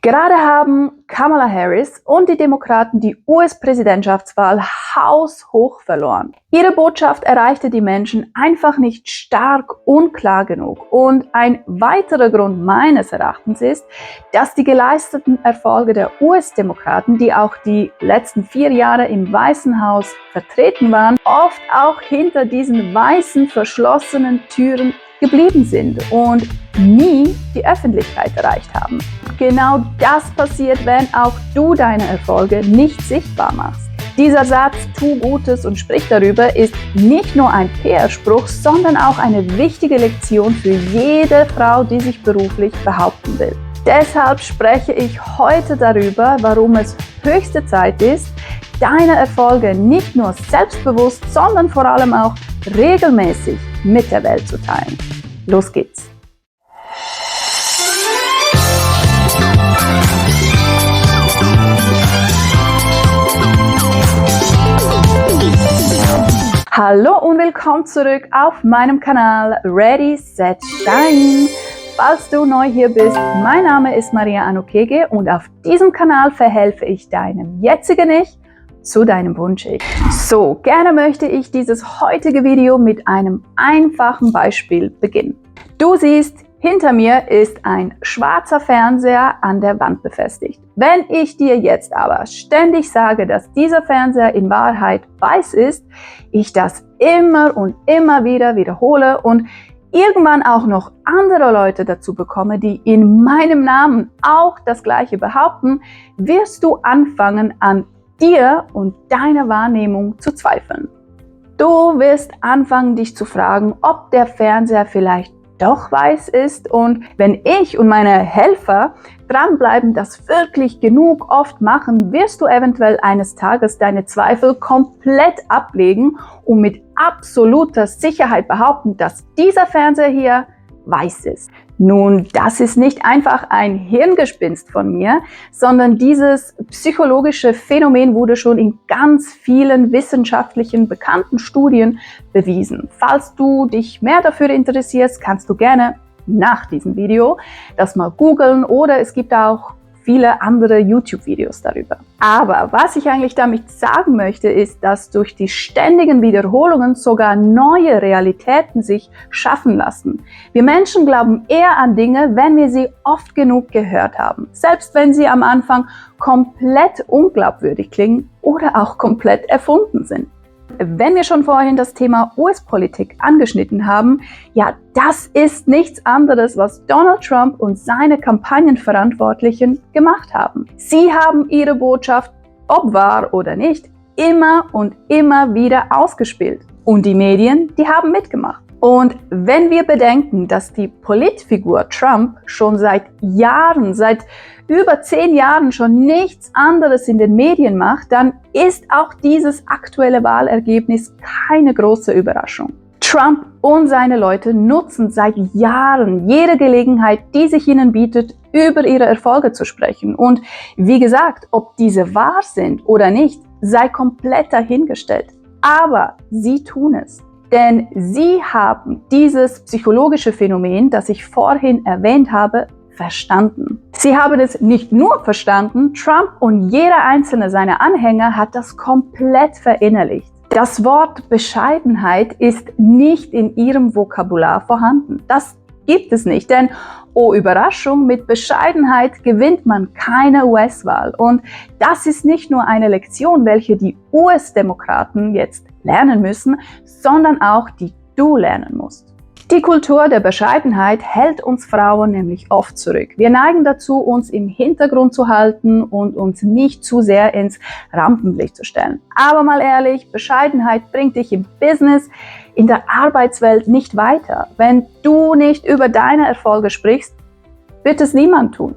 Gerade haben Kamala Harris und die Demokraten die US-Präsidentschaftswahl haushoch verloren. Ihre Botschaft erreichte die Menschen einfach nicht stark und klar genug. Und ein weiterer Grund meines Erachtens ist, dass die geleisteten Erfolge der US-Demokraten, die auch die letzten 4 Jahre im Weißen Haus vertreten waren, oft auch hinter diesen weißen, verschlossenen Türen geblieben sind und nie die Öffentlichkeit erreicht haben. Genau das passiert, wenn auch du deine Erfolge nicht sichtbar machst. Dieser Satz, tu Gutes und sprich darüber, ist nicht nur ein PR-Spruch, sondern auch eine wichtige Lektion für jede Frau, die sich beruflich behaupten will. Deshalb spreche ich heute darüber, warum es höchste Zeit ist, deine Erfolge nicht nur selbstbewusst, sondern vor allem auch regelmäßig mit der Welt zu teilen. Los geht's! Hallo und willkommen zurück auf meinem Kanal Ready, Set, Shine. Falls du neu hier bist, mein Name ist Maria Anokege und auf diesem Kanal verhelfe ich deinem jetzigen Ich zu deinem Wunsch-Ich. So, gerne möchte ich dieses heutige Video mit einem einfachen Beispiel beginnen. Du siehst, hinter mir ist ein schwarzer Fernseher an der Wand befestigt. Wenn ich dir jetzt aber ständig sage, dass dieser Fernseher in Wahrheit weiß ist, ich das immer und immer wieder wiederhole und irgendwann auch noch andere Leute dazu bekomme, die in meinem Namen auch das Gleiche behaupten, wirst du anfangen, an dir und deiner Wahrnehmung zu zweifeln. Du wirst anfangen, dich zu fragen, ob der Fernseher vielleicht doch weiß ist, und wenn ich und meine Helfer dranbleiben, das wirklich genug oft machen, wirst du eventuell eines Tages deine Zweifel komplett ablegen und mit absoluter Sicherheit behaupten, dass dieser Fernseher hier weiß ist. Nun, das ist nicht einfach ein Hirngespinst von mir, sondern dieses psychologische Phänomen wurde schon in ganz vielen wissenschaftlichen bekannten Studien bewiesen. Falls du dich mehr dafür interessierst, kannst du gerne nach diesem Video das mal googeln, oder es gibt auch viele andere YouTube-Videos darüber. Aber was ich eigentlich damit sagen möchte, ist, dass durch die ständigen Wiederholungen sogar neue Realitäten sich schaffen lassen. Wir Menschen glauben eher an Dinge, wenn wir sie oft genug gehört haben, selbst wenn sie am Anfang komplett unglaubwürdig klingen oder auch komplett erfunden sind. Wenn wir schon vorhin das Thema US-Politik angeschnitten haben, ja, das ist nichts anderes, was Donald Trump und seine Kampagnenverantwortlichen gemacht haben. Sie haben ihre Botschaft, ob wahr oder nicht, immer und immer wieder ausgespielt. Und die Medien, die haben mitgemacht. Und wenn wir bedenken, dass die Politfigur Trump schon seit Jahren, seit über 10 Jahren schon nichts anderes in den Medien macht, dann ist auch dieses aktuelle Wahlergebnis keine große Überraschung. Trump und seine Leute nutzen seit Jahren jede Gelegenheit, die sich ihnen bietet, über ihre Erfolge zu sprechen. Und wie gesagt, ob diese wahr sind oder nicht, sei komplett dahingestellt. Aber sie tun es. Denn sie haben dieses psychologische Phänomen, das ich vorhin erwähnt habe, verstanden. Sie haben es nicht nur verstanden, Trump und jeder einzelne seiner Anhänger hat das komplett verinnerlicht. Das Wort Bescheidenheit ist nicht in ihrem Vokabular vorhanden. Das gibt es nicht, denn, oh Überraschung, mit Bescheidenheit gewinnt man keine US-Wahl. Und das ist nicht nur eine Lektion, welche die US-Demokraten jetzt lernen müssen, sondern auch die du lernen musst. Die Kultur der Bescheidenheit hält uns Frauen nämlich oft zurück. Wir neigen dazu, uns im Hintergrund zu halten und uns nicht zu sehr ins Rampenlicht zu stellen. Aber mal ehrlich, Bescheidenheit bringt dich im Business, in der Arbeitswelt nicht weiter. Wenn du nicht über deine Erfolge sprichst, wird es niemand tun.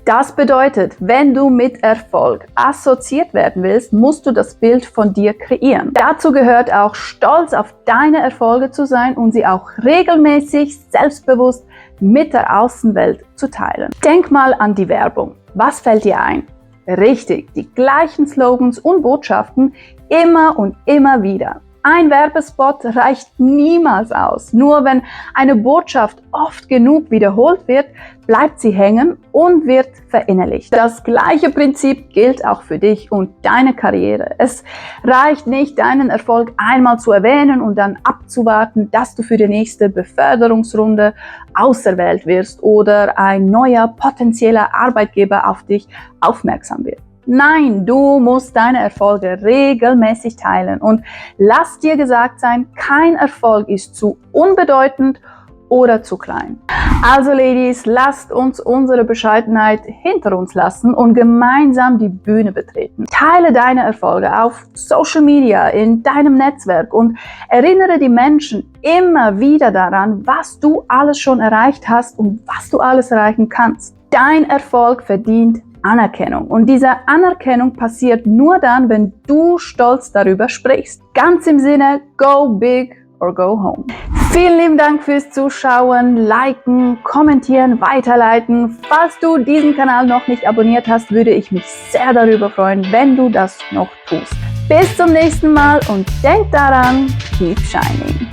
Das bedeutet, wenn du mit Erfolg assoziiert werden willst, musst du das Bild von dir kreieren. Dazu gehört auch, stolz auf deine Erfolge zu sein und sie auch regelmäßig, selbstbewusst mit der Außenwelt zu teilen. Denk mal an die Werbung. Was fällt dir ein? Richtig, die gleichen Slogans und Botschaften immer und immer wieder. Ein Werbespot reicht niemals aus. Nur wenn eine Botschaft oft genug wiederholt wird, bleibt sie hängen und wird verinnerlicht. Das gleiche Prinzip gilt auch für dich und deine Karriere. Es reicht nicht, deinen Erfolg einmal zu erwähnen und dann abzuwarten, dass du für die nächste Beförderungsrunde auserwählt wirst oder ein neuer potenzieller Arbeitgeber auf dich aufmerksam wird. Nein, du musst deine Erfolge regelmäßig teilen und lass dir gesagt sein, kein Erfolg ist zu unbedeutend oder zu klein. Also Ladies, lasst uns unsere Bescheidenheit hinter uns lassen und gemeinsam die Bühne betreten. Teile deine Erfolge auf Social Media, in deinem Netzwerk und erinnere die Menschen immer wieder daran, was du alles schon erreicht hast und was du alles erreichen kannst. Dein Erfolg verdient Anerkennung. Und diese Anerkennung passiert nur dann, wenn du stolz darüber sprichst. Ganz im Sinne, go big or go home. Vielen lieben Dank fürs Zuschauen, liken, kommentieren, weiterleiten. Falls du diesen Kanal noch nicht abonniert hast, würde ich mich sehr darüber freuen, wenn du das noch tust. Bis zum nächsten Mal und denk daran, keep shining.